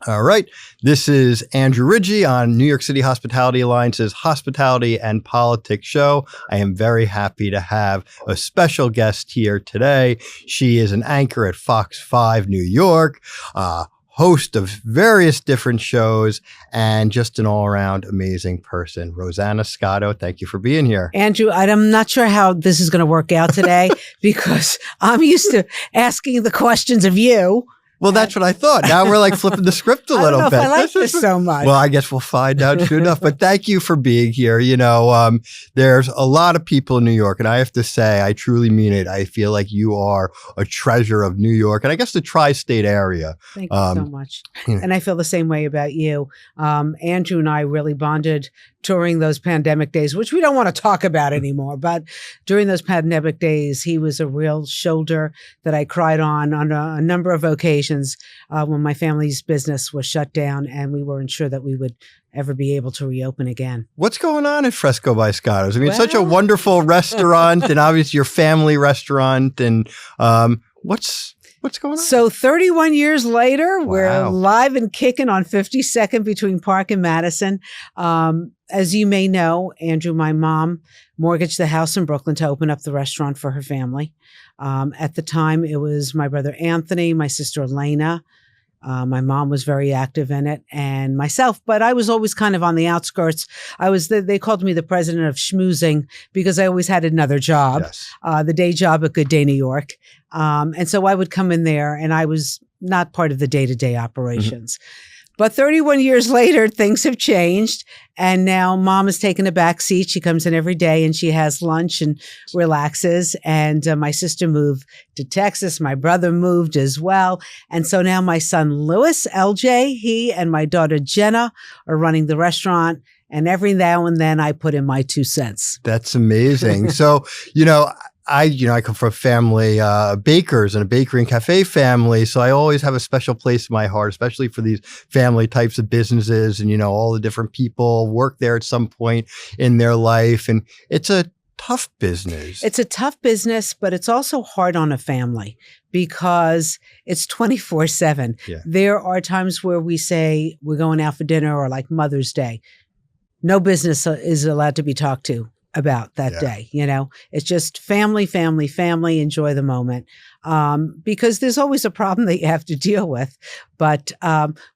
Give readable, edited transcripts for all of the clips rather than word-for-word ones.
All right. This is Andrew Ridgie on New York City Hospitality Alliance's Hospitality and Politics show. I am very happy to have a special guest here today. She is an anchor at Fox 5 New York, host of various different shows, and just an all-around amazing person. Rosanna Scotto, thank you for being here. Andrew, I'm not sure how this is going to work out today because I'm used to asking the questions of you. Well, that's what I thought. Now we're like flipping the script a little bit. I don't know if I like this so much. Well, I guess we'll find out soon enough. But thank you for being here. You know, there's a lot of people in New York, and I have to say, I truly mean it. I feel like you are a treasure of New York, and I guess the tri-state area. Thank you so much. And I feel the same way about you. Andrew and I really bonded during those pandemic days, which we don't want to talk about anymore. But during those pandemic days, he was a real shoulder that I cried on a number of occasions when my family's business was shut down and we weren't sure that we would ever be able to reopen again. What's going on at Fresco by Scotto's? I mean, it's such a wonderful restaurant and obviously your family restaurant. And what's going on? So 31 years later, we're live and kicking on 52nd between Park and Madison. As you may know, Andrew, my mom mortgaged the house in Brooklyn to open up the restaurant for her family. At the time, it was my brother Anthony, my sister Elena. My mom was very active in it, and myself, but I was always kind of on the outskirts. They called me the president of schmoozing because I always had another job, the day job at Good Day New York. And so I would come in there and I was not part of the day-to-day operations. But 31 years later, things have changed. And now mom has taken a back seat. She comes in every day and she has lunch and relaxes. And my sister moved to Texas. My brother moved as well. And so now my son, Louis, LJ, he and my daughter, Jenna, are running the restaurant. And every now and then I put in my 2 cents. That's amazing. So, I come from a family, bakers and a bakery and cafe family. So I always have a special place in my heart, especially for these family types of businesses. And, all the different people work there at some point in their life. And it's a tough business. It's a tough business, but it's also hard on a family because it's 24/7. Yeah. There are times where we say we're going out for dinner or like Mother's Day. No business is allowed to be talked to about that day. It's just family, enjoy the moment. Because there's always a problem that you have to deal with, but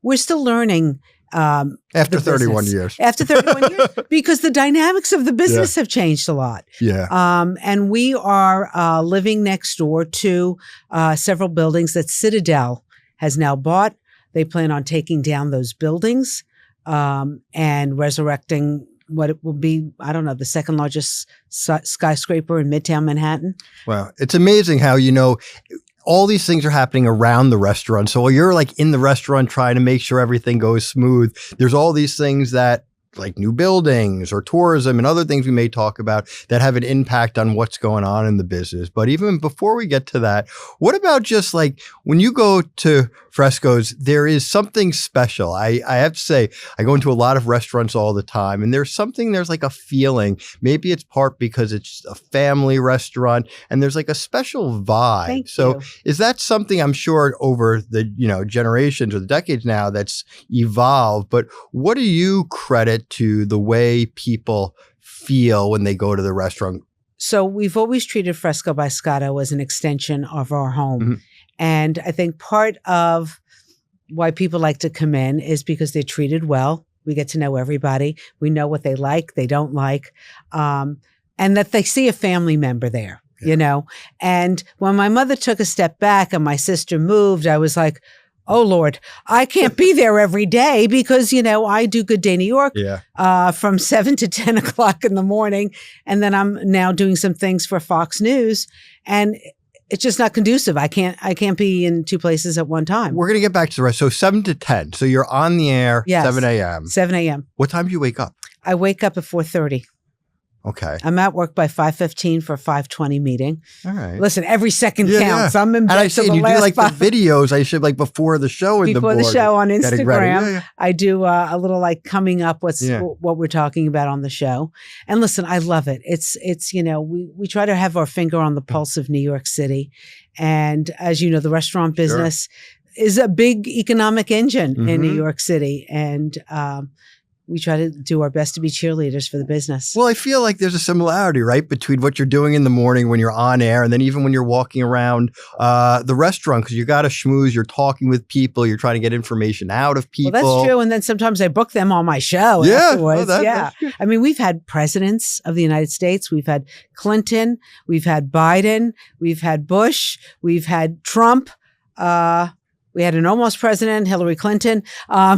we're still learning. After 31 years. After 31 years, because the dynamics of the business have changed a lot. Yeah. And we are living next door to several buildings that Citadel has now bought. They plan on taking down those buildings and resurrecting what it will be, I don't know, the second largest skyscraper in Midtown Manhattan. Wow. It's amazing how, all these things are happening around the restaurant. So while you're like in the restaurant trying to make sure everything goes smooth, there's all these things that like new buildings or tourism and other things we may talk about that have an impact on what's going on in the business. But even before we get to that, what about just like when you go to Fresco's, there is something special. I have to say, I go into a lot of restaurants all the time and there's like a feeling, maybe it's part because it's a family restaurant and there's like a special vibe. Thank you. Is that something I'm sure over the, generations or the decades now that's evolved, but what do you credit to the way people feel when they go to the restaurant? So we've always treated Fresco by Scotto as an extension of our home. And I think part of why people like to come in is because they're treated well. We get to know everybody. We know what they like, they don't like, and that they see a family member there, And when my mother took a step back and my sister moved, I was like, oh, Lord, I can't be there every day because, I do Good Day New York from 7 to 10 o'clock in the morning. And then I'm now doing some things for Fox News. And it's just not conducive. I can't be in 2 places at one time. We're going to get back to the rest. So 7 to 10. So you're on the air, 7 a.m. 7 a.m. What time do you wake up? I wake up at 4:30. Okay. I'm at work by 5:15 for a 5:20 meeting. All right. Listen, every second counts. I'm in bed and I see, till you the do last like 5. the videos. I should like before the show in before the the show on Instagram. Yeah. I do a little like coming up what we're talking about on the show. And listen, I love it. It's we try to have our finger on the pulse of New York City, and as you know, the restaurant business. is a big economic engine in New York City. And we try to do our best to be cheerleaders for the business. Well, I feel like there's a similarity, right, between what you're doing in the morning when you're on air and then even when you're walking around the restaurant, because you got to schmooze, you're talking with people, you're trying to get information out of people. Well, that's true. And then sometimes I book them on my show afterwards. I mean, we've had presidents of the United States. We've had Clinton. We've had Biden. We've had Bush. We've had Trump. We had an almost president, Hillary Clinton. Wow.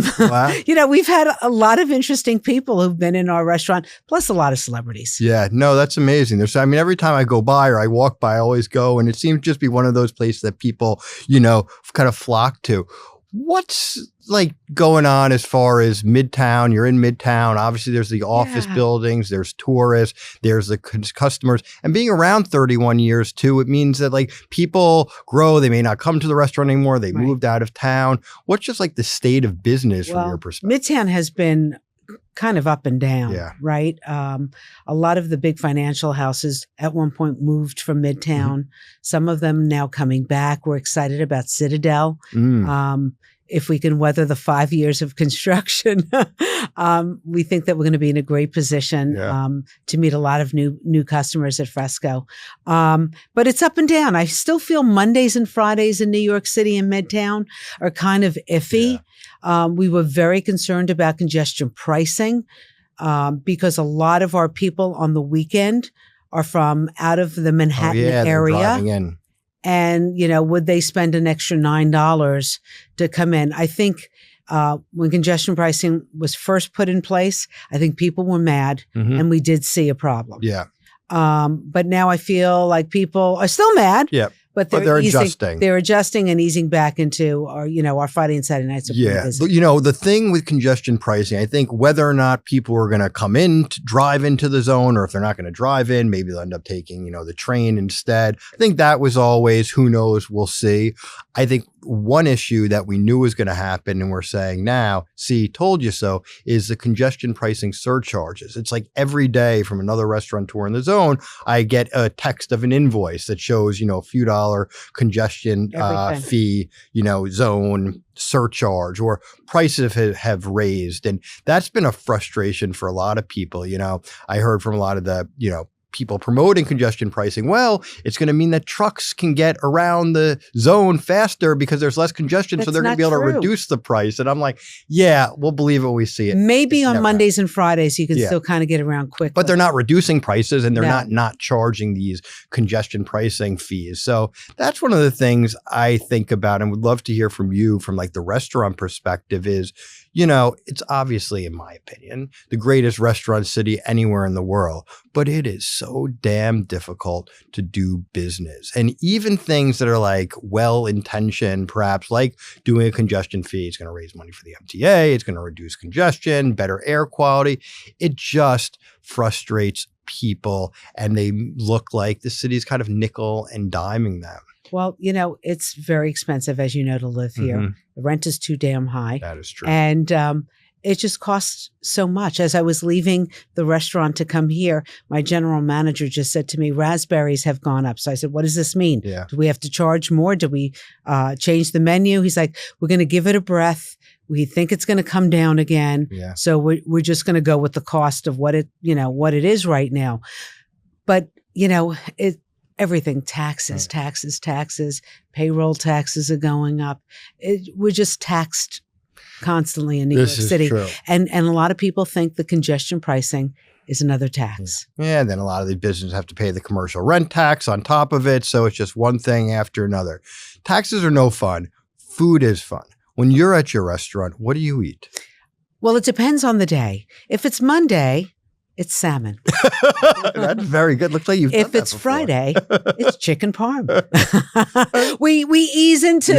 We've had a lot of interesting people who've been in our restaurant, plus a lot of celebrities. Yeah, no, that's amazing. Every time I go by or I walk by, I always go, and it seems to just be one of those places that people, kind of flock to. What's like going on as far as Midtown? You're in Midtown. Obviously, there's the office buildings, there's tourists, there's the customers. And being around 31 years, too, it means that like people grow. They may not come to the restaurant anymore. They moved out of town. What's just like the state of business from your perspective? Midtown has been kind of up and down, right? A lot of the big financial houses at one point moved from Midtown. Some of them now coming back. We're excited about Citadel. If we can weather the 5 years of construction, we think that we're going to be in a great position to meet a lot of new customers at Fresco. But it's up and down. I still feel Mondays and Fridays in New York City and Midtown are kind of iffy. We were very concerned about congestion pricing because a lot of our people on the weekend are from out of the Manhattan area. Driving in. And, would they spend an extra $9 to come in? I think when congestion pricing was first put in place, I think people were mad and we did see a problem. Yeah. But now I feel like people are still mad. Yeah. But they're adjusting. They're adjusting and easing back into our Friday and Saturday nights. But the thing with congestion pricing, I think whether or not people are going to come in to drive into the zone, or if they're not going to drive in, maybe they'll end up taking, the train instead. I think that was always, who knows, we'll see. I think one issue that we knew was going to happen, and we're saying now, see, told you so, is the congestion pricing surcharges. It's like every day from another restaurateur in the zone, I get a text of an invoice that shows, a few dollar congestion fee, zone surcharge, or prices have raised. And that's been a frustration for a lot of people. I heard from a lot of the, people promoting congestion pricing. Well, it's going to mean that trucks can get around the zone faster because there's less congestion. So they're going to be able to reduce the price. And I'm like, yeah, we'll believe it when we see it. Maybe on Mondays and Fridays, you can still kind of get around quickly. But they're not reducing prices, and they're not charging these congestion pricing fees. So that's one of the things I think about and would love to hear from you from like the restaurant perspective is, it's obviously, in my opinion, the greatest restaurant city anywhere in the world, but it is so damn difficult to do business. And even things that are like well-intentioned, perhaps like doing a congestion fee, it's going to raise money for the MTA, it's going to reduce congestion, better air quality. It just frustrates people, and they look like the city's kind of nickel and diming them. Well, it's very expensive, as you know, to live here. The rent is too damn high. That is true. And it just costs so much. As I was leaving the restaurant to come here, my general manager just said to me, raspberries have gone up. So I said, what does this mean? Yeah. Do we have to charge more? Do we change the menu? He's like, we're going to give it a breath. We think it's going to come down again. Yeah. So we're just going to go with the cost of what it is right now. But, everything, taxes, payroll taxes are going up. We're just taxed constantly in New York City. True. And a lot of people think the congestion pricing is another tax. Yeah, and then a lot of the businesses have to pay the commercial rent tax on top of it. So it's just one thing after another. Taxes are no fun. Food is fun. When you're at your restaurant, what do you eat? Well, it depends on the day. If it's Monday, it's salmon. That's very good. Looks like you've done that If it's before. Friday, it's chicken parm. we ease into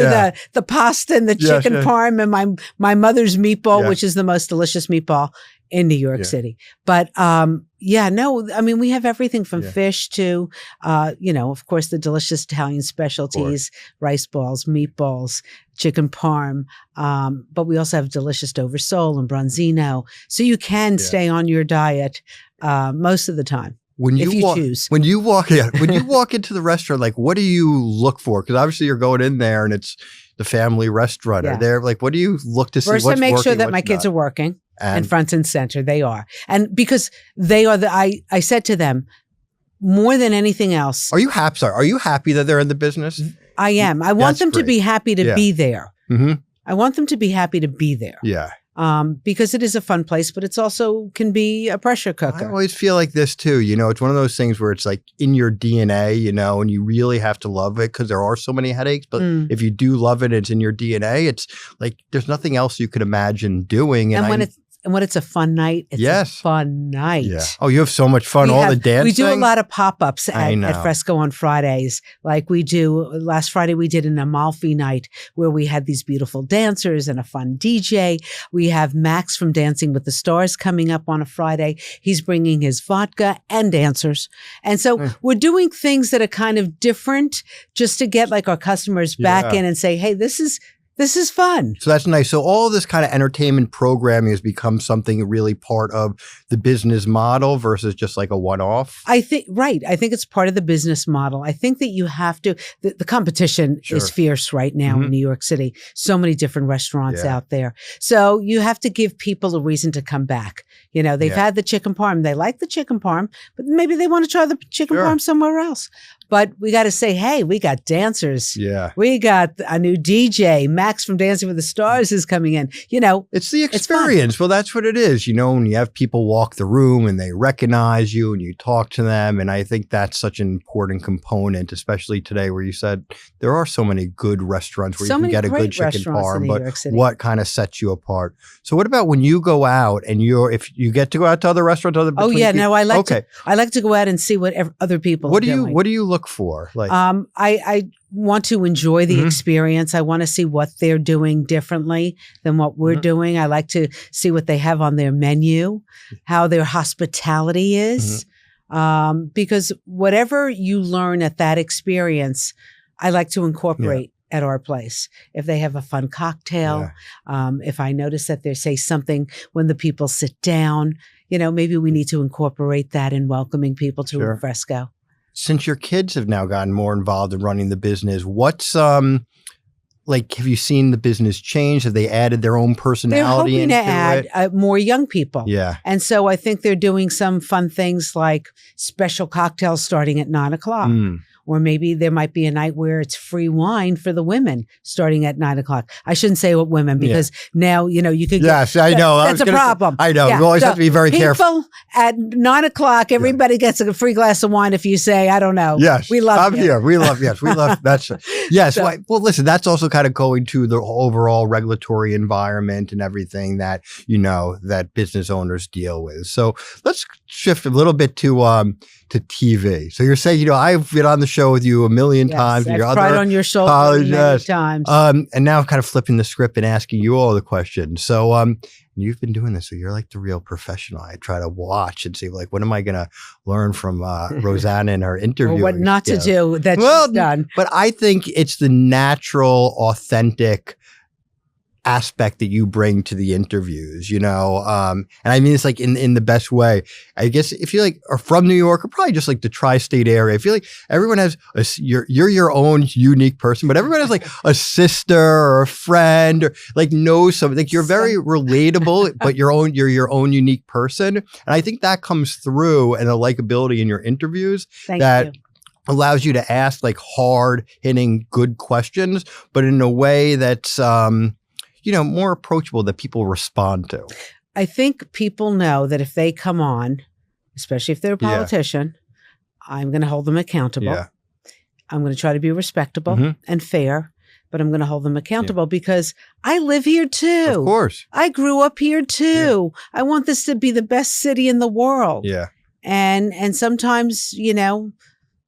the pasta and the chicken parm and my mother's meatball, which is the most delicious meatball in New York City. But we have everything from fish to, of course, the delicious Italian specialties, rice balls, meatballs, chicken parm. But we also have delicious Dover sole and bronzino. So you can stay on your diet most of the time. When you choose. When you walk into the restaurant, like, what do you look for? Because obviously you're going in there and the family restaurant? Yeah. Are there like, what do you look to see? First, I make sure that my kids are working and front and center. They are. And because they are I said to them, more than anything else. Are you happy? Sorry, are you happy that they're in the business? I am. I want them to be happy to be there. Mm-hmm. I want them to be happy to be there. Yeah. Because it is a fun place, but it's also can be a pressure cooker. I always feel like this too. You know, it's one of those things where it's like in your DNA, you know, and you really have to love it because there are so many headaches. But if you do love it, it's in your DNA. It's like there's nothing else you could imagine doing. And when it's a fun night, it's a fun night. Yeah. Oh, you have so much fun. The dancing. We do a lot of pop-ups at Fresco on Fridays. Like we do, last Friday we did an Amalfi night where we had these beautiful dancers and a fun DJ. We have Max from Dancing with the Stars coming up on a Friday. He's bringing his vodka and dancers. And so we're doing things that are kind of different just to get like our customers back in and say, hey, this is fun. So that's nice. So all this kind of entertainment programming has become something really part of the business model versus just like a one-off. I think it's part of the business model. I think that you have to, the competition is fierce right now in New York City. So many different restaurants out there. So you have to give people a reason to come back. You know, they've had the chicken parm. They like the chicken parm, but maybe they want to try the chicken parm somewhere else. But we got to say, hey, we got dancers. Yeah. We got a new DJ. Max from Dancing with the Stars is coming in. You know, it's the experience. Well, that's what it is. You know, when you have people walk the room and they recognize you and you talk to them. And I think that's such an important component, especially today where you said there are so many good restaurants where you can get a good chicken parm. But what kind of sets you apart? So what about when you go out and if you get to go out to other restaurants? I like to go out and see what other people are doing. What do you look for? Like, I want to enjoy the experience. I want to see what they're doing differently than what we're doing. I like to see what they have on their menu, how their hospitality is, because whatever you learn at that experience, I like to incorporate at our place. If they have a fun cocktail, if I notice that they say something when the people sit down, you know, maybe we need to incorporate that in welcoming people to Fresco. Since your kids have now gotten more involved in running the business, what's like, have you seen the business change? Have they added their own personality into it? They're hoping to add more young people. Yeah. And so I think they're doing some fun things like special cocktails starting at 9:00. Or maybe there might be a night where it's free wine for the women starting at 9:00. I shouldn't say what women because now, you know, you could Yes, I know. That's a problem. I know. You always have to be very careful. At 9:00, everybody gets a free glass of wine if you say, I don't know. Yes. We love I'm here. We love, we love, that's, yes. So, well, listen, that's also kind of going to the overall regulatory environment and everything that, you know, that business owners deal with. So let's shift a little bit to TV. So you're saying, you know, I've been on the show with you a million times. I've cried on your shoulder many times. And now I'm kind of flipping the script and asking you all the questions. So you've been doing this, so you're like the real professional. I try to watch and see, like, what am I going to learn from Rosanna in her interview? Or what not to do that she's done. But I think it's the natural, authentic aspect that you bring to the interviews, you know, and I mean it's like in the best way. I guess if you like are from New York or probably just like the tri-state area, I feel like everyone has you're your own unique person, but everyone has like a sister or a friend or like knows something. Like you're very relatable, but you're your own unique person, and I think that comes through and a likability in your interviews. Thank you. Allows you to ask like hard hitting good questions, but in a way that's you know, more approachable that people respond to. I think people know that if they come on, especially if they're a politician, I'm going to hold them accountable. Yeah. I'm going to try to be respectable and fair, but I'm going to hold them accountable because I live here too. Of course. I grew up here too. I want this to be the best city in the world. Yeah. And sometimes, you know,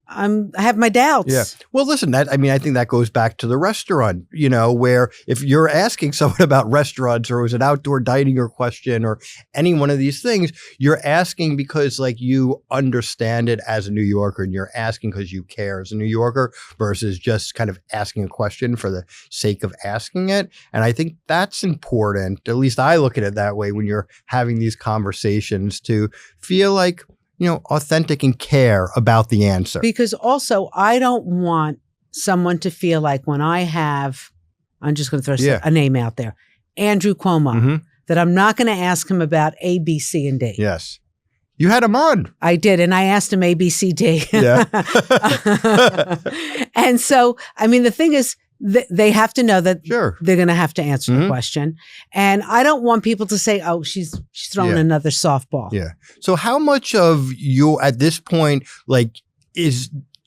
I have my doubts. Yeah. Well, listen, I think that goes back to the restaurant, you know, where if you're asking someone about restaurants or it was an outdoor dining or question or any one of these things, you're asking because like you understand it as a New Yorker and you're asking because you care as a New Yorker versus just kind of asking a question for the sake of asking it. And I think that's important. At least I look at it that way when you're having these conversations to feel like, you know, authentic and care about the answer. Because also, I don't want someone to feel like when I have I'm just going to throw a name out there. Andrew Cuomo, that I'm not going to ask him about A, B, C, and D. Yes. You had him on. I did. And I asked him A, B, C, D. Yeah. And so, I mean, the thing is, they have to know that they're going to have to answer the question. And I don't want people to say, oh, she's throwing another softball. Yeah. So how much of you at this point, like, do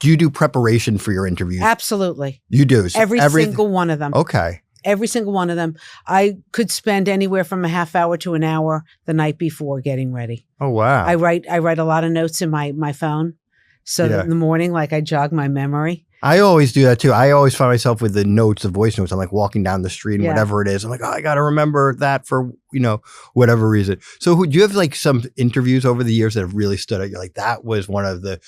you do preparation for your interviews? Absolutely. You do? So every single one of them. Okay. Every single one of them. I could spend anywhere from a half hour to an hour the night before getting ready. Oh, wow. I write a lot of notes in my phone. So that in the morning, like I jog my memory. I always do that too. I always find myself with the notes, the voice notes. I'm like walking down the street and whatever it is. I'm like, oh, I got to remember that for, whatever reason. So do you have like some interviews over the years that have really stood out? You're like, that was one of the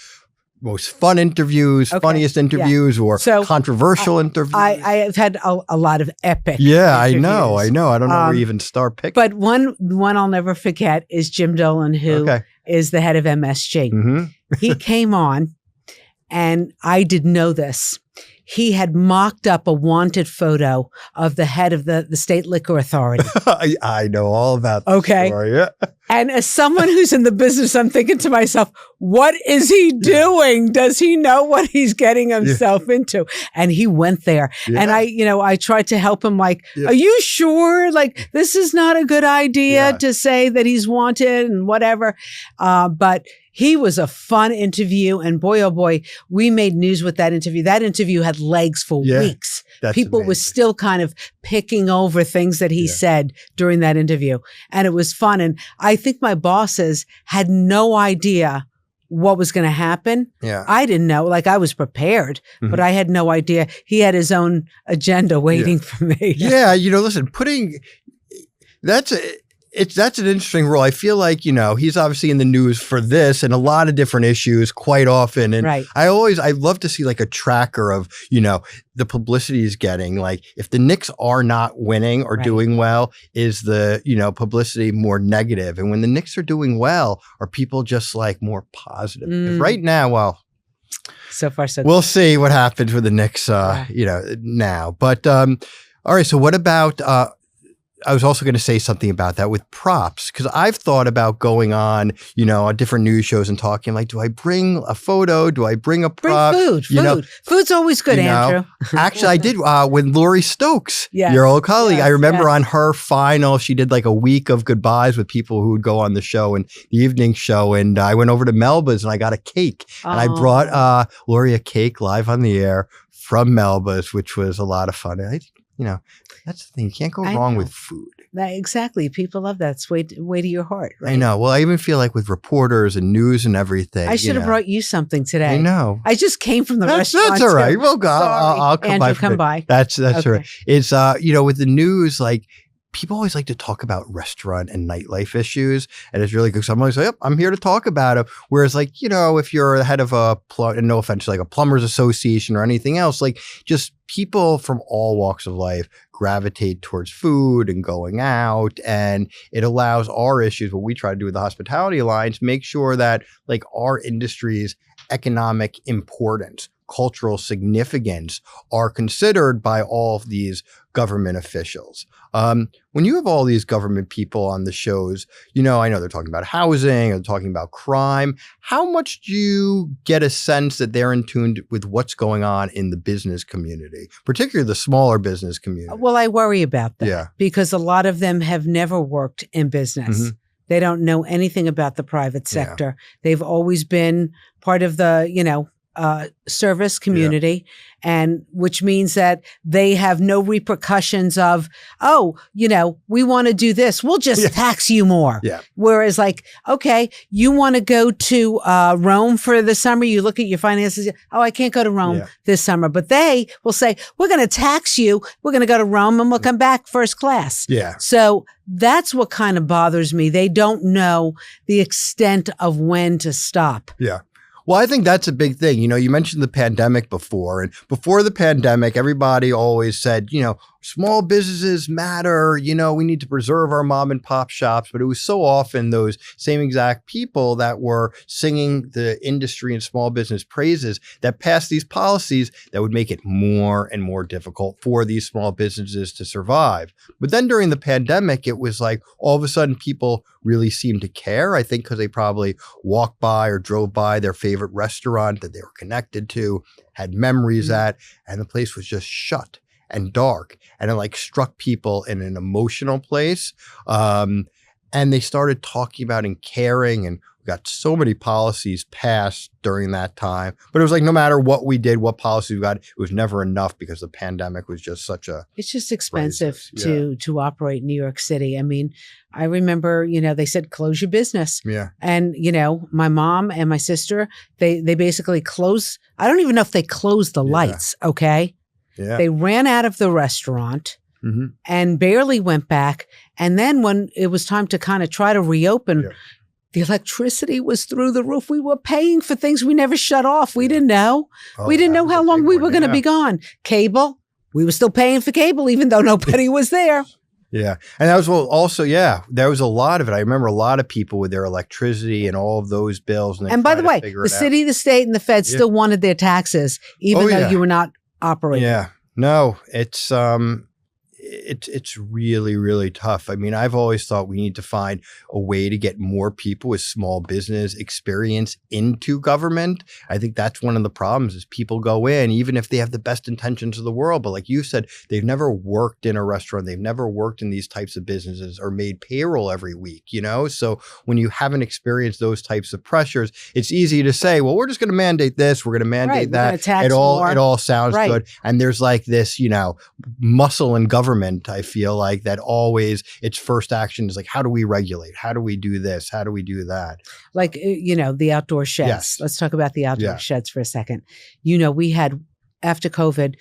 most fun interviews, funniest interviews, or controversial interviews? I've had a lot of epic interviews. I know. I don't know where you even start picking. But one I'll never forget is Jim Dolan, who is the head of MSG. He came on, and I didn't know this. He had mocked up a wanted photo of the head of the state liquor authority. I know all about that story. Yeah. And as someone who's in the business, I'm thinking to myself, what is he doing? Does he know what he's getting himself into? And he went there. And I tried to help him like, are you sure? Like, this is not a good idea to say that he's wanted and whatever. But he was a fun interview. And boy, oh boy, we made news with that interview. That interview had legs for weeks. People were still kind of picking over things that he said during that interview. And it was fun. And I think my bosses had no idea what was going to happen. Yeah. I didn't know. Like, I was prepared, but I had no idea. He had his own agenda waiting for me. Yeah. Listen, that's an interesting role. I feel like, he's obviously in the news for this and a lot of different issues quite often. And I love to see like a tracker of, the publicity he's getting. Like, if the Knicks are not winning or doing well, is the, publicity more negative? And when the Knicks are doing well, are people just like more positive? Because right now, well, so far, so we'll see what happens with the Knicks, now. But, all right. So what about, I was also going to say something about that with props, because I've thought about going on, on different news shows and talking like, do I bring a photo? Do I bring a prop? Bring food. Food's always good, Andrew. Actually, I did with Laurie Stokes, your old colleague. I remember on her final, she did like a week of goodbyes with people who would go on the show and the evening show. And I went over to Melba's and I got a cake. And I brought Laurie a cake live on the air from Melba's, which was a lot of fun. That's the thing. You can't go wrong with food. Exactly. People love that. It's way to your heart. Right? I know. Well, I even feel like with reporters and news and everything. I should have brought you something today. I know. I just came from the restaurant. That's all right. We'll go. I'll come Andrew, by. Come by. That's all right. It's, with the news, like, people always like to talk about restaurant and nightlife issues, and it's really good. So I'm always like, yep, I'm here to talk about it. Whereas, like, if you're the head of and no offense, like a plumbers association or anything else, like, just people from all walks of life gravitate towards food and going out, and it allows our issues, what we try to do with the Hospitality Alliance, make sure that like our industry's economic importance, cultural significance are considered by all of these government officials. When you have all these government people on the shows, I know they're talking about housing, they're talking about crime. How much do you get a sense that they're in tune with what's going on in the business community, particularly the smaller business community? Well, I worry about that because a lot of them have never worked in business. They don't know anything about the private sector. They've always been part of the, service community, and which means that they have no repercussions of, we want to do this. We'll just tax you more. Whereas like, okay, you want to go to Rome for the summer. You look at your finances. Oh, I can't go to Rome this summer, but they will say, we're going to tax you. We're going to go to Rome and we'll come back first class. So that's what kind of bothers me. They don't know the extent of when to stop. Well, I think that's a big thing. You mentioned the pandemic before, and before the pandemic, everybody always said, small businesses matter, we need to preserve our mom and pop shops. But it was so often those same exact people that were singing the industry and small business praises that passed these policies that would make it more and more difficult for these small businesses to survive. But then during the pandemic, it was like all of a sudden people really seemed to care. I think because they probably walked by or drove by their favorite restaurant that they were connected to, had memories at, and the place was just shut and dark, and it like struck people in an emotional place. And they started talking about and caring, and we got so many policies passed during that time. But it was like no matter what we did, what policy we got, it was never enough because the pandemic was just such a it's just expensive to operate in New York City. I mean, I remember, they said close your business. Yeah. And, my mom and my sister, they basically closed. I don't even know if they closed the lights. Okay. Yeah. They ran out of the restaurant and barely went back. And then when it was time to kind of try to reopen, the electricity was through the roof. We were paying for things we never shut off. We didn't know. We didn't know how long we were going to be gone. Cable, we were still paying for cable even though nobody was there. Yeah. And that was also, there was a lot of it. I remember a lot of people with their electricity and all of those bills. And by the way, the city, the state, and the Fed still wanted their taxes, even though you were not operating. Yeah. No, it's really, really tough. I mean, I've always thought we need to find a way to get more people with small business experience into government. I think that's one of the problems is people go in, even if they have the best intentions of the world. But like you said, they've never worked in a restaurant. They've never worked in these types of businesses or made payroll every week, So when you haven't experienced those types of pressures, it's easy to say, well, we're just going to mandate this. We're going to mandate that. It all sounds good. And there's like this, muscle in government. I feel like that always its first action is like, how do we regulate? How do we do this? How do we do that? Like, the outdoor sheds. Yes. Let's talk about the outdoor sheds for a second. We had after COVID,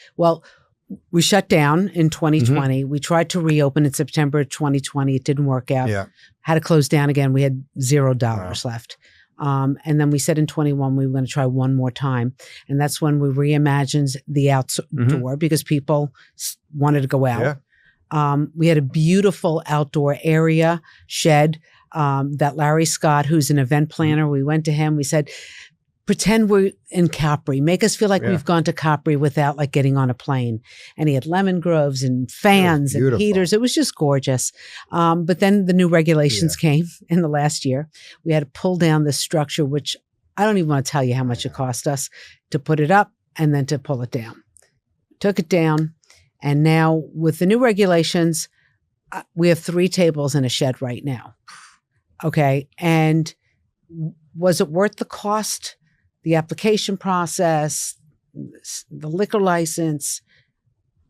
we shut down in 2020. We tried to reopen in September 2020. It didn't work out. Yeah. Had to close down again. We had $0 left. And then we said in 21, we were going to try one more time. And that's when we reimagined the outdoor because people wanted to go out. Yeah. We had a beautiful outdoor area shed that Larry Scott, who's an event planner, we went to him. We said, pretend we're in Capri. Make us feel like we've gone to Capri without like getting on a plane. And he had lemon groves and fans and heaters. It was just gorgeous. But then the new regulations came in the last year. We had to pull down this structure, which I don't even want to tell you how much it cost us to put it up and then to pull it down. Took it down. And now with the new regulations, we have 3 tables in a shed right now. Okay. And was it worth the cost? The application process, the liquor license.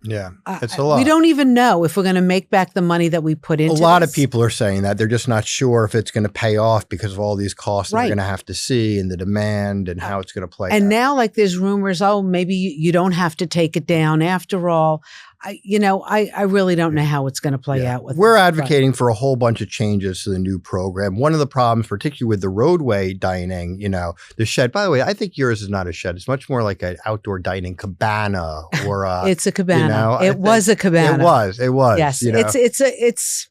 Yeah, it's a lot. We don't even know if we're going to make back the money that we put into A lot of people are saying that. They're just not sure if it's going to pay off because of all these costs they're going to have to see and the demand and how it's going to play out. And now like there's rumors, maybe you don't have to take it down after all. I really don't know how it's going to play out. We're advocating for a whole bunch of changes to the new program. One of the problems, particularly with the roadway dining, the shed, by the way, I think yours is not a shed. It's much more like an outdoor dining cabana or it's a cabana. It was a cabana. It was. Yes. It's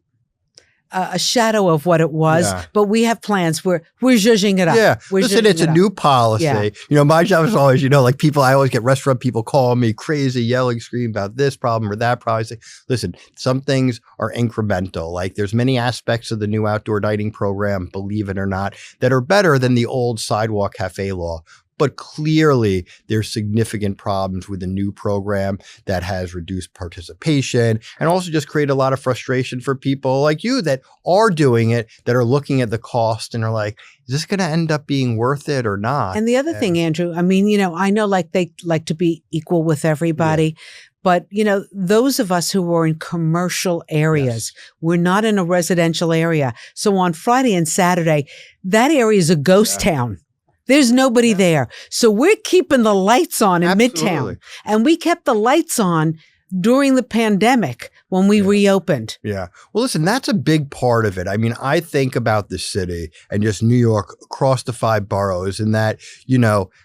a shadow of what it was, but we have plans. We're zhuzhing it up. Yeah. Listen, it's a new policy. Yeah. My job is always, like people, I always get restaurant people calling me crazy, yelling, screaming about this problem or that problem. I say, listen, some things are incremental. Like there's many aspects of the new outdoor dining program, believe it or not, that are better than the old sidewalk cafe law. But clearly, there's significant problems with the new program that has reduced participation and also just created a lot of frustration for people like you that are doing it, that are looking at the cost and are like, is this going to end up being worth it or not? And the other thing, Andrew, I mean, I know like they like to be equal with everybody. But, those of us who are in commercial areas, we're not in a residential area. So on Friday and Saturday, that area is a ghost town. There's nobody there. So we're keeping the lights on in Midtown. And we kept the lights on during the pandemic when we reopened. Yeah. Well, listen, that's a big part of it. I mean, I think about the city and just New York across the 5 boroughs and that,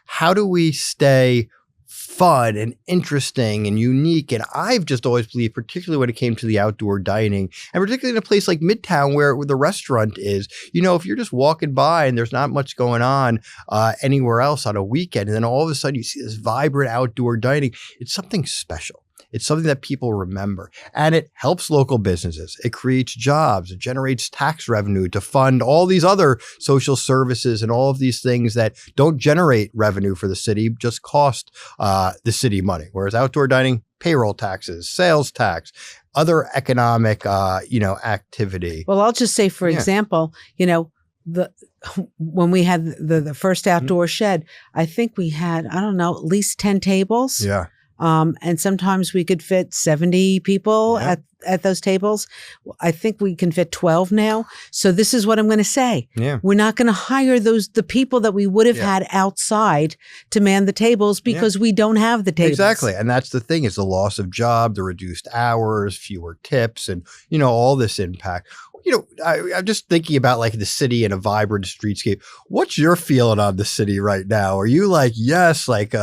how do we stay fun and interesting and unique. And I've just always believed, particularly when it came to the outdoor dining, and particularly in a place like Midtown where the restaurant is, if you're just walking by and there's not much going on anywhere else on a weekend, and then all of a sudden you see this vibrant outdoor dining, it's something special. It's something that people remember, and it helps local businesses. It creates jobs. It generates tax revenue to fund all these other social services and all of these things that don't generate revenue for the city, just cost the city money. Whereas outdoor dining, payroll taxes, sales tax, other economic, activity. Well, I'll just say, for example, when we had the first outdoor shed, I think we had, I don't know, at least 10 tables. Yeah. And sometimes we could fit 70 people at those tables. I think we can fit 12 now. So this is what I'm going to say. Yeah. We're not going to hire the people that we would have had outside to man the tables because we don't have the tables. Exactly. And that's the thing, is the loss of job, the reduced hours, fewer tips, and, all this impact. I'm just thinking about like the city and a vibrant streetscape. What's your feeling on the city right now? Are you like, yes, like,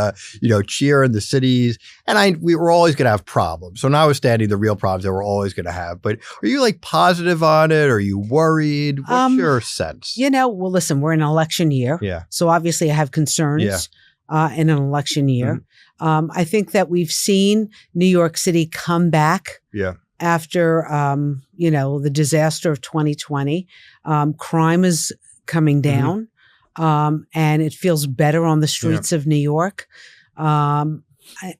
cheering the cities? And we were always going to have problems. So notwithstanding the real problems that we're always going to have, but are you like positive on it? Are you worried? What's your sense? Well, listen, we're in an election year. Yeah. So obviously I have concerns in an election year. Mm-hmm. I think that we've seen New York City come back. Yeah. After, the disaster of 2020, crime is coming down, and it feels better on the streets of New York. And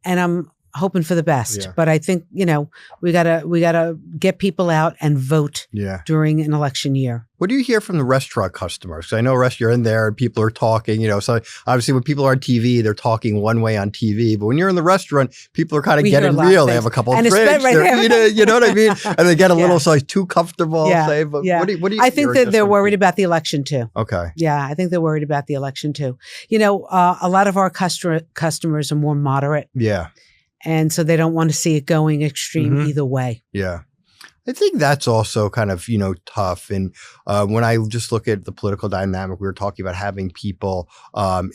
I'm hoping for the best, but I think, we gotta get people out and vote during an election year. What do you hear from the restaurant customers? Because I know you're in there and people are talking, so obviously when people are on TV, they're talking one way on TV. But when you're in the restaurant, people are kind of getting real. They have a couple of drinks. You know what I mean? And they get a little too comfortable. But what do you I think that they're worried about the election too. Okay. Yeah, I think they're worried about the election too. A lot of our customers are more moderate. Yeah. And so they don't want to see it going extreme either way. Yeah. I think that's also kind of, tough. And when I just look at the political dynamic, we were talking about having people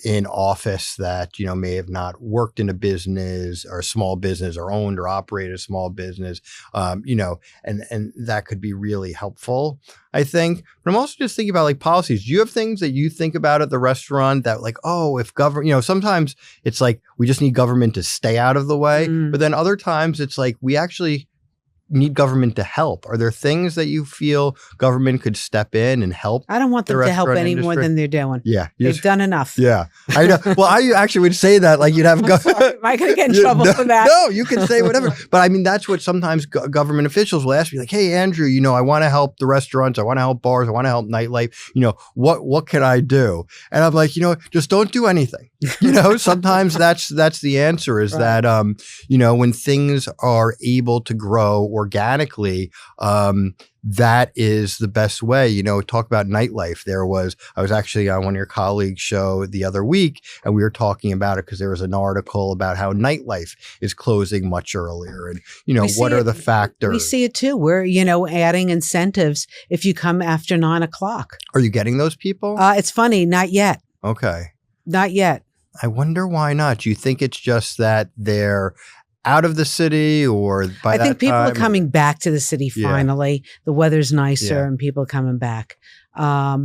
in office that, may have not worked in a business or a small business or owned or operated a small business, and that could be really helpful, I think. But I'm also just thinking about like policies. Do you have things that you think about at the restaurant that like, if government, sometimes it's like we just need government to stay out of the way. But then other times it's like we actually need government to help. Are there things that you feel government could step in and help? I don't want them to help any more than they're doing. Yeah. They've done enough. Yeah. I know. Well, I actually would say that like you'd have Am I going to get in trouble for that? No, you can say whatever. But I mean, that's what sometimes government officials will ask me like, hey, Andrew, I want to help the restaurants. I want to help bars. I want to help nightlife. What can I do? And I'm like, just don't do anything. Sometimes that's the answer is that, when things are able to grow organically, that is the best way. Talk about nightlife. I was actually on one of your colleagues' show the other week, and we were talking about it because there was an article about how nightlife is closing much earlier. And, what are the factors? We see it too. We're, adding incentives if you come after 9:00. Are you getting those people? It's funny. Not yet. Okay. Not yet. I wonder why not. Do you think it's just that they're out of the city, or by that time? I think people are coming back to the city finally. Yeah. The weather's nicer and people are coming back. I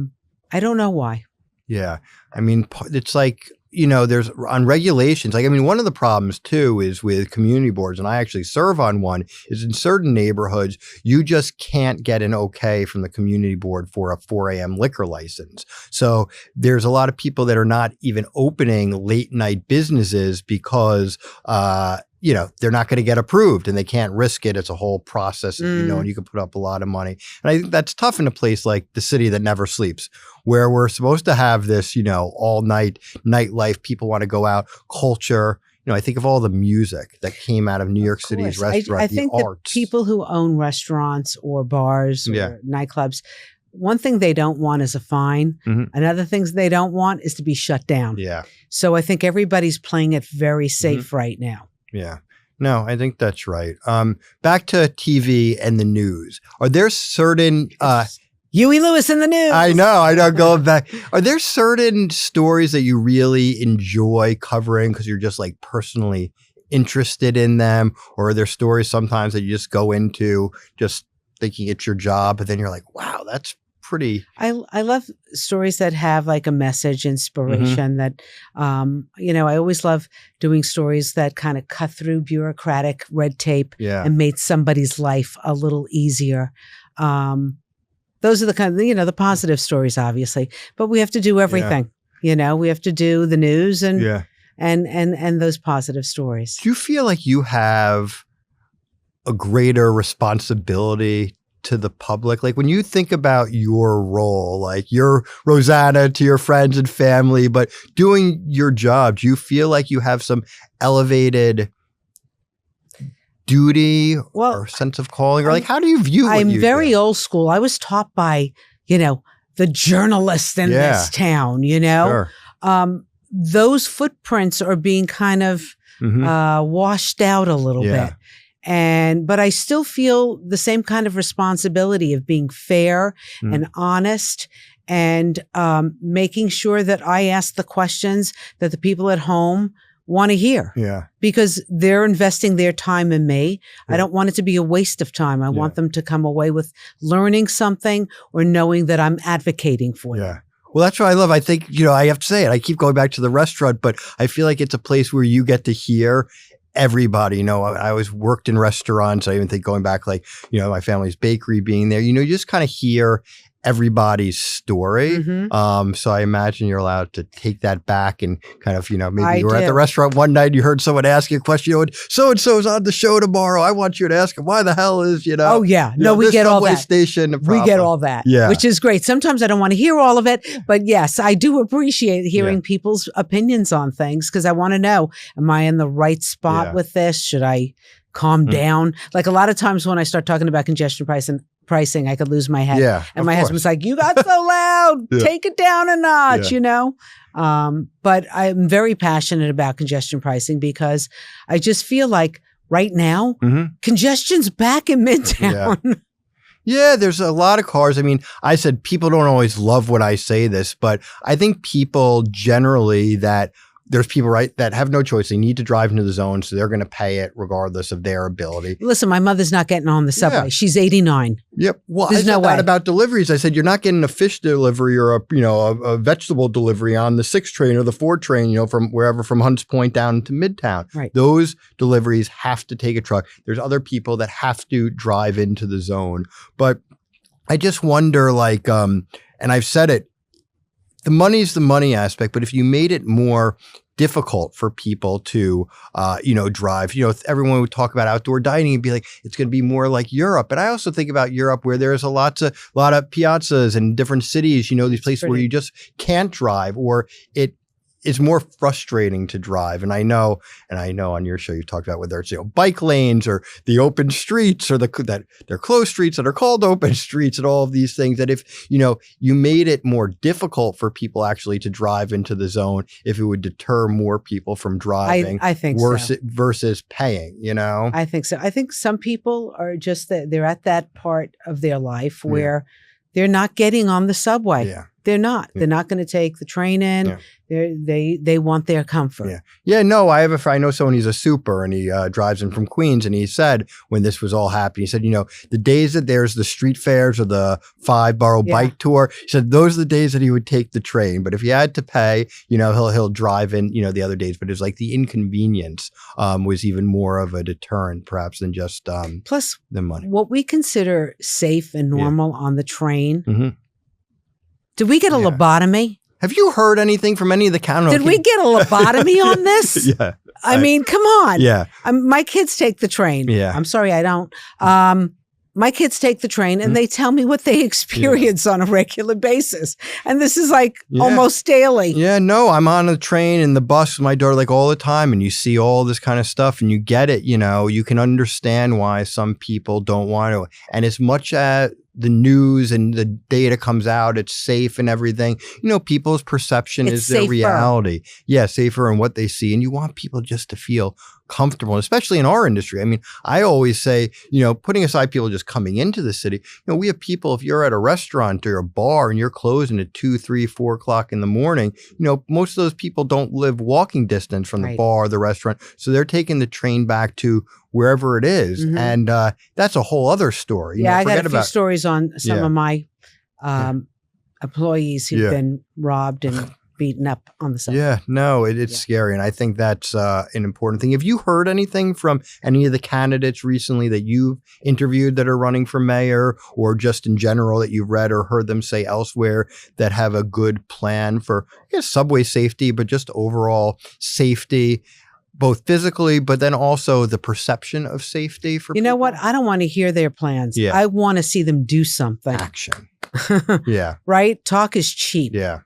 don't know why. Yeah. I mean, it's like, there's on regulations. Like, I mean, one of the problems too is with community boards, and I actually serve on one, is in certain neighborhoods, you just can't get an okay from the community board for a 4 a.m. liquor license. So there's a lot of people that are not even opening late night businesses because, they're not going to get approved and they can't risk it. It's a whole process, and you can put up a lot of money. And I think that's tough in a place like the city that never sleeps, where we're supposed to have this, all night nightlife. People want to go out, culture. I think of all the music that came out of New York City's restaurant, I think the arts. People who own restaurants or bars or nightclubs, one thing they don't want is a fine. Another thing they don't want is to be shut down. Yeah. So I think everybody's playing it very safe right now. Yeah. No, I think that's right. Back to TV and the news. Are there certain Huey Lewis in the news. I know. Going back. Are there certain stories that you really enjoy covering because you're just like personally interested in them? Or are there stories sometimes that you just go into just thinking it's your job, but then you're like, wow, that's pretty. I love stories that have like a message, inspiration that, I always love doing stories that kind of cut through bureaucratic red tape and made somebody's life a little easier. Those are the kind of, the positive stories, obviously, but we have to do everything. We have to do the news and those positive stories. Do you feel like you have a greater responsibility to the public? Like when you think about your role, like you're Rosanna to your friends and family, but doing your job, do you feel like you have some elevated duty or sense of calling, or like how do you view what I'm you very do? old school. I was taught by, the journalist in this town, Sure. Those footprints are being kind of washed out a little bit. But I still feel the same kind of responsibility of being fair and honest and making sure that I ask the questions that the people at home want to hear. Because they're investing their time in me. I don't want it to be a waste of time. I want them to come away with learning something or knowing that I'm advocating for them. Well, that's what I love. I think, I have to say it. I keep going back to the restaurant, but I feel like it's a place where you get to hear everybody. I always worked in restaurants. I even think going back, like, my family's bakery being there, you just kind of hear everybody's story. So I imagine you're allowed to take that back and kind of, maybe you were at the restaurant one night and you heard someone ask you a question, so-and-so's on the show tomorrow. I want you to ask him why the hell is, Oh yeah. No, we get all that. Station we get all that, which is great. Sometimes I don't want to hear all of it, but yes, I do appreciate hearing people's opinions on things because I want to know, am I in the right spot with this? Should I calm down? Like a lot of times when I start talking about congestion pricing, I could lose my head. And my husband's like, you got so loud, take it down a notch, But I'm very passionate about congestion pricing because I just feel like right now, congestion's back in Midtown. There's a lot of cars. I mean, I said people don't always love when I say this, but I think people generally there's people, right, that have no choice. They need to drive into the zone, so they're going to pay it regardless of their ability. Listen, my mother's not getting on the subway. She's 89. Yep. Well, There's I said no way. that about deliveries. I said, you're not getting a fish delivery or a vegetable delivery on the 6 train or the 4 train, from wherever, from Hunts Point down to Midtown. Right. Those deliveries have to take a truck. There's other people that have to drive into the zone. But I just wonder, like, and I've said it, the money's the money aspect, but if you made it more difficult for people to, drive, everyone would talk about outdoor dining and be like, it's going to be more like Europe. And I also think about Europe where there's a lot of piazzas in different cities, these places where you just can't drive, or it's more frustrating to drive. And I know on your show, you talked about whether it's, bike lanes or the open streets or that they're closed streets that are called open streets and all of these things, that if, you made it more difficult for people actually to drive into the zone, if it would deter more people from driving, I think versus paying, I think so. I think some people are just they're at that part of their life where they're not getting on the subway. They're not. They're not going to take the train in. They want their comfort. No, I have a friend. I know someone. He's a super, and he drives in from Queens. And he said when this was all happening, he said, the days that there's the street fairs or the 5-borough bike tour, he said those are the days that he would take the train. But if he had to pay, he'll drive in, the other days. But it's like the inconvenience was even more of a deterrent, perhaps, than just plus the money. What we consider safe and normal on the train. Did we get a lobotomy? Have you heard anything from any of the county? Did we get a lobotomy on this? I mean, come on. My kids take the train. I'm sorry, I don't. My kids take the train and they tell me what they experience on a regular basis. And this is like almost daily. I'm on the train and the bus with my daughter like all the time, and you see all this kind of stuff and you get it, you can understand why some people don't want to. And as much as the news and the data comes out, it's safe and everything, people's perception is their reality. Safer in what they see. And you want people just to feel comfortable, especially in our industry. I mean, I always say, putting aside people just coming into the city, we have people, if you're at a restaurant or a bar and you're closing at 2, 3, 4 o'clock in the morning, most of those people don't live walking distance from the bar or the restaurant. So they're taking the train back to wherever it is. Mm-hmm. And that's a whole other story. I got a few stories on some of my employees who've been robbed and beaten up on the side. Yeah, no, it's scary. And I think that's an important thing. Have you heard anything from any of the candidates recently that you've interviewed that are running for mayor, or just in general that you've read or heard them say elsewhere that have a good plan for, subway safety, but just overall safety, both physically, but then also the perception of safety for people? You know what? I don't want to hear their plans. Yeah. I want to see them do something. Action. Yeah. Right? Talk is cheap. Yeah.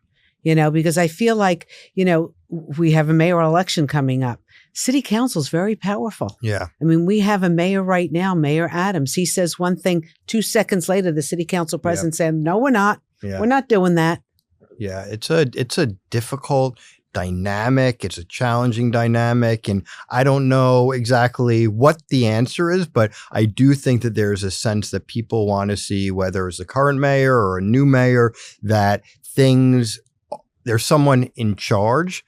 Because I feel like, we have a mayoral election coming up. City council is very powerful. Yeah. I mean, we have a mayor right now, Mayor Adams. He says one thing, 2 seconds later, the city council president said, no, we're not. Yeah. We're not doing that. Yeah. It's a difficult dynamic. It's a challenging dynamic. And I don't know exactly what the answer is, but I do think that there's a sense that people want to see, whether it's the current mayor or a new mayor, that there's someone in charge.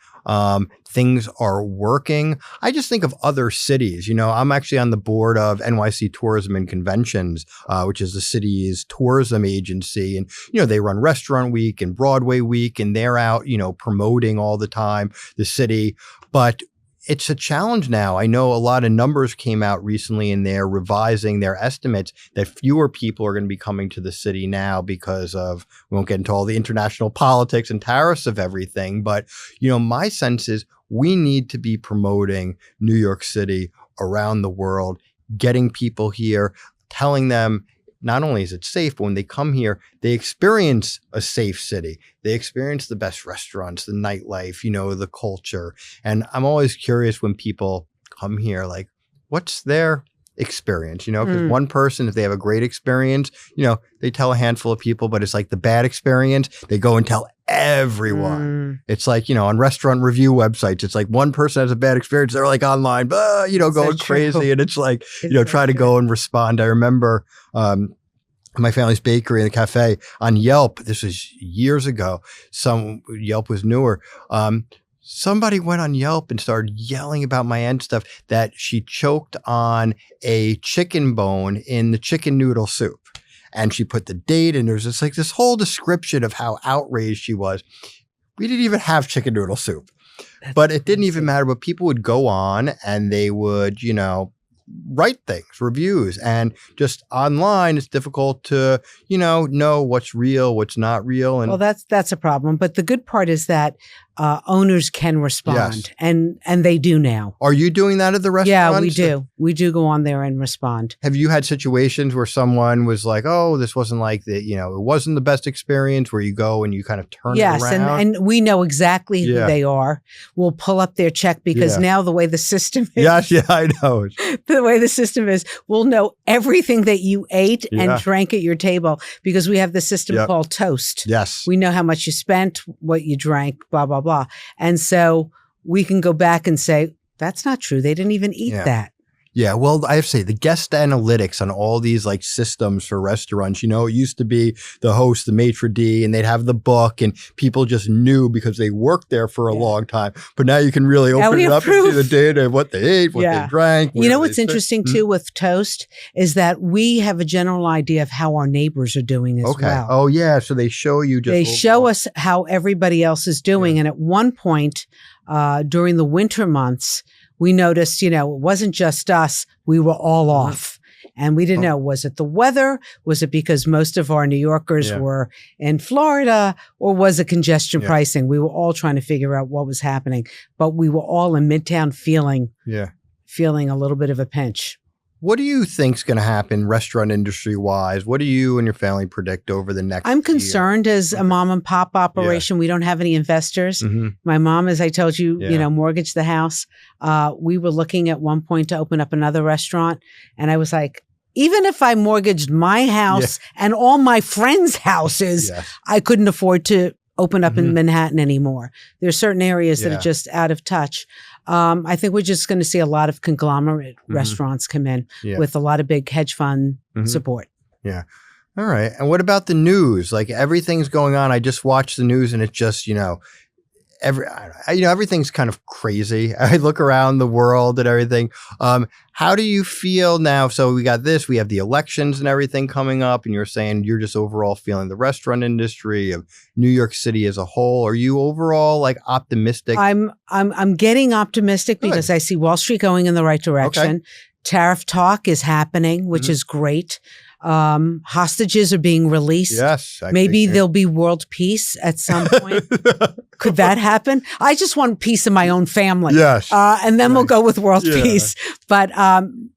Things are working. I just think of other cities. I'm actually on the board of NYC Tourism and Conventions, which is the city's tourism agency. And, they run Restaurant Week and Broadway Week, and they're out, promoting all the time the city. But it's a challenge now. I know a lot of numbers came out recently, and they're revising their estimates that fewer people are going to be coming to the city now because of, we won't get into all the international politics and tariffs of everything. But, my sense is we need to be promoting New York City around the world, getting people here, telling them not only is it safe, but when they come here, they experience a safe city. They experience the best restaurants, the nightlife, the culture. And I'm always curious when people come here, like, what's their experience? Because one person, if they have a great experience, they tell a handful of people, but it's like the bad experience, they go and tell everyone. It's like, on restaurant review websites, it's like one person has a bad experience, they're like online, going crazy. And it's like, try to go and respond. I remember my family's bakery and the cafe on Yelp. This was years ago. Yelp was newer. Somebody went on Yelp and started yelling about my aunt stuff, that she choked on a chicken bone in the chicken noodle soup. And she put the date, and there's this whole description of how outraged she was. We didn't even have chicken noodle soup. But it didn't even matter. But people would go on and they would, write things, reviews, and just online, it's difficult to, know what's real, what's not real. And well, that's a problem. But the good part is that owners can respond, and they do now. Are you doing that at the restaurant? Yeah, we do. We do go on there and respond. Have you had situations where someone was like, "Oh, this wasn't like the, it wasn't the best experience," where you go and you kind of turn it around? Yes, and we know exactly who they are. We'll pull up their check because now the way the system is. Yeah, I know. The way the system is, we'll know everything that you ate and drank at your table because we have the system called Toast. Yes. We know how much you spent, what you drank, blah, blah, blah. And so we can go back and say, that's not true. They didn't even eat that. Yeah, well, I have to say, the guest analytics on all these like systems for restaurants, it used to be the host, the maitre d', and they'd have the book, and people just knew because they worked there for a long time. But now you can really open it up and see the data of what they ate, what they drank. What's interesting too with Toast is that we have a general idea of how our neighbors are doing as well. Oh, yeah. So they show you just. They show us how everybody else is doing. And at one point during the winter months, we noticed, it wasn't just us. We were all off. And we didn't know, was it the weather? Was it because most of our New Yorkers were in Florida? Or was it congestion pricing? We were all trying to figure out what was happening. But we were all in Midtown feeling a little bit of a pinch. What do you think's going to happen restaurant industry wise? What do you and your family predict over the next I'm concerned year? As a mom and pop operation. We don't have any investors. Mm-hmm. My mom, as I told you, mortgaged the house. We were looking at one point to open up another restaurant. And I was like, even if I mortgaged my house and all my friends' houses, I couldn't afford to open up in Manhattan anymore. There's certain areas that are just out of touch. I think we're just going to see a lot of conglomerate restaurants come in with a lot of big hedge fund support. Yeah. All right. And what about the news? Like everything's going on. I just watched the news and it's just, everything's kind of crazy. I look around the world and everything. How do you feel now? So we got this, we have the elections and everything coming up, and you're saying you're just overall feeling the restaurant industry of New York City as a whole. Are you overall like optimistic? I'm getting optimistic because I see Wall Street going in the right direction. Okay. Tariff talk is happening, which is great. Hostages are being released. Yes. Maybe there'll be world peace at some point. Could that happen? I just want peace in my own family. Yes. And then we'll go with world peace. But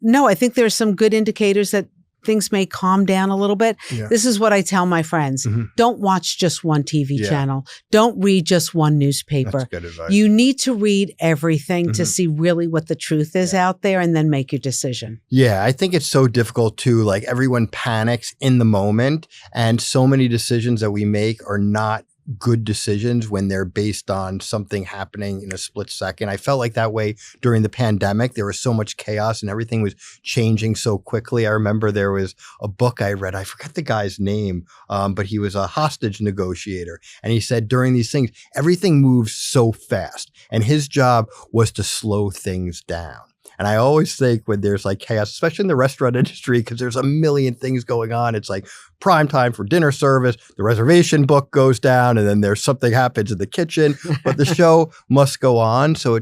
no, I think there's some good indicators that things may calm down a little bit. Yeah. This is what I tell my friends. Don't watch just one TV channel. Don't read just one newspaper. That's good advice. You need to read everything to see really what the truth is out there and then make your decision. Yeah, I think it's so difficult too. Like everyone panics in the moment, and so many decisions that we make are not good decisions when they're based on something happening in a split second. I felt like that way during the pandemic. There was so much chaos and everything was changing so quickly. I remember there was a book I read. I forgot the guy's name, but he was a hostage negotiator. And he said during these things, everything moves so fast. And his job was to slow things down. And I always think when there's like chaos, especially in the restaurant industry, because there's a million things going on. It's like prime time for dinner service, the reservation book goes down, and then there's something happens in the kitchen, but the show must go on. So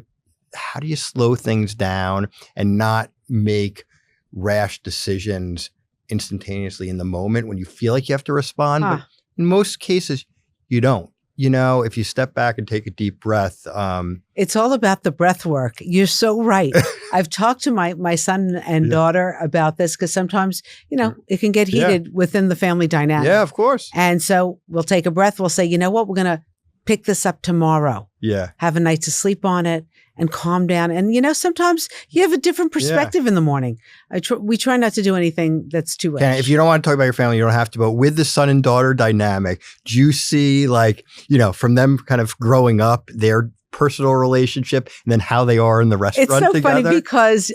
how do you slow things down and not make rash decisions instantaneously in the moment when you feel like you have to respond? But in most cases, you don't. If you step back and take a deep breath. It's all about the breath work. You're so right. I've talked to my son and daughter about this because sometimes, it can get heated within the family dynamic. Yeah, of course. And so we'll take a breath. We'll say, you know what? We're going to pick this up tomorrow. Yeah. Have a night to sleep on it and calm down. And, sometimes you have a different perspective in the morning. We try not to do anything that's too rash. If you don't want to talk about your family, you don't have to. But with the son and daughter dynamic, do you see from them kind of growing up, their personal relationship and then how they are in the restaurant together? It's so funny because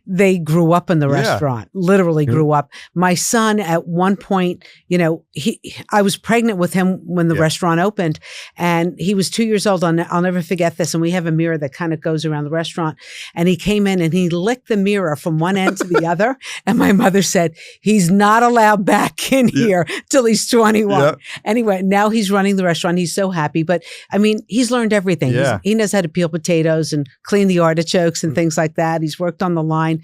they grew up in the restaurant, literally grew up. My son at one point, I was pregnant with him when the restaurant opened and he was 2 years old. I'll never forget this. And we have a mirror that kind of goes around the restaurant. And he came in and he licked the mirror from one end to the other. And my mother said, he's not allowed back in here till he's 21. Yep. Anyway, now he's running the restaurant. He's so happy. But I mean, he's learned everything. Yeah. He knows how to peel potatoes and clean the artichokes and things like that. He's worked on the line.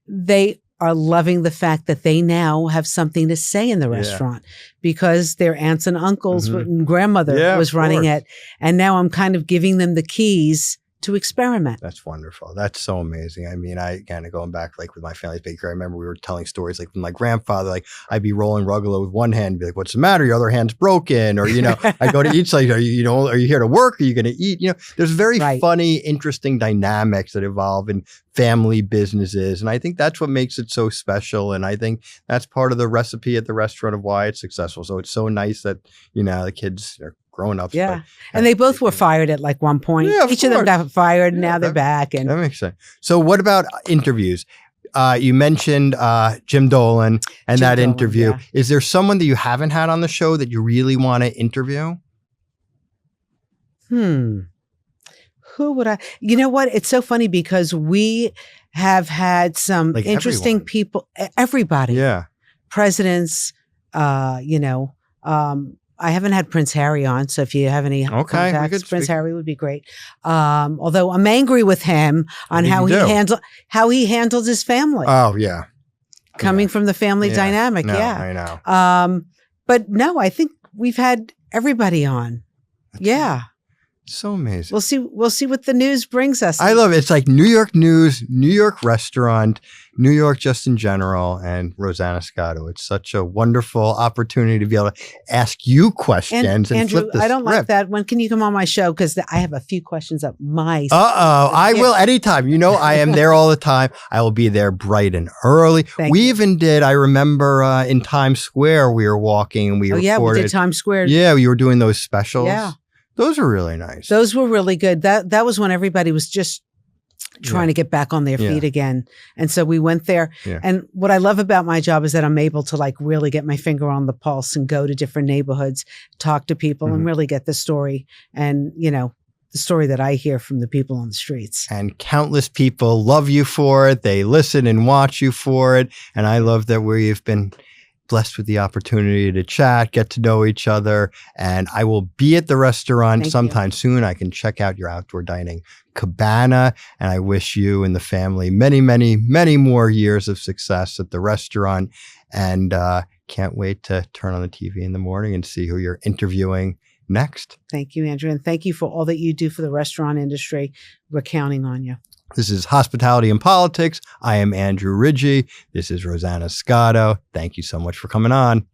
They are loving the fact that they now have something to say in the restaurant because their aunts and uncles and grandmother was running it. And now I'm kind of giving them the keys to experiment. That's wonderful. That's so amazing. I mean, I kind of going back like with my family's bakery, I remember we were telling stories like with my grandfather, like I'd be rolling rugelach with one hand, be like, what's the matter? Your other hand's broken. Or, I go to eat, like, are you here to work? Are you going to eat? There's very funny, interesting dynamics that evolve in family businesses. And I think that's what makes it so special. And I think that's part of the recipe at the restaurant of why it's successful. So it's so nice that, the kids are growing up. Yeah. And they both were fired at like one point. Yeah, Each of them got fired and now they're back. And that makes sense. So what about interviews? You mentioned Jim Dolan and that interview. Yeah. Is there someone that you haven't had on the show that you really want to interview? Who would I? You know what? It's so funny because we have had some interesting people. Everybody. Yeah. Presidents, I haven't had Prince Harry on, so if you have any contacts, Prince Harry would be great. Although I'm angry with him on how he handled his family. Oh yeah, coming from the family dynamic. No, yeah, I know. But no, I think we've had everybody on. That's so amazing. We'll see what the news brings us. I love it. It's like New York news, New York restaurant, New York just in general, and Rosanna Scotto. It's such a wonderful opportunity to be able to ask you questions and Andrew, flip the I don't script. like that. When can you come on my show? Because I have a few questions up my. I will anytime. I am there all the time. I will be there bright and early. We even did. I remember in Times Square we were walking and we recorded. We did Times Square. Yeah, we were doing those specials. Yeah. Those are really nice. Those were really good. That was when everybody was just trying to get back on their feet again. And so we went there. Yeah. And what I love about my job is that I'm able to like really get my finger on the pulse and go to different neighborhoods, talk to people and really get the story and, you know, the story that I hear from the people on the streets. And countless people love you for it. They listen and watch you for it. And I love that we've been blessed with the opportunity to chat, get to know each other. And I will be at the restaurant sometime soon. I can check out your outdoor dining cabana. And I wish you and the family many, many, many more years of success at the restaurant. And can't wait to turn on the TV in the morning and see who you're interviewing next. Thank you, Andrew. And thank you for all that you do for the restaurant industry. We're counting on you. This is Hospitality and Politics. I am Andrew Ridgie. This is Rosanna Scotto. Thank you so much for coming on.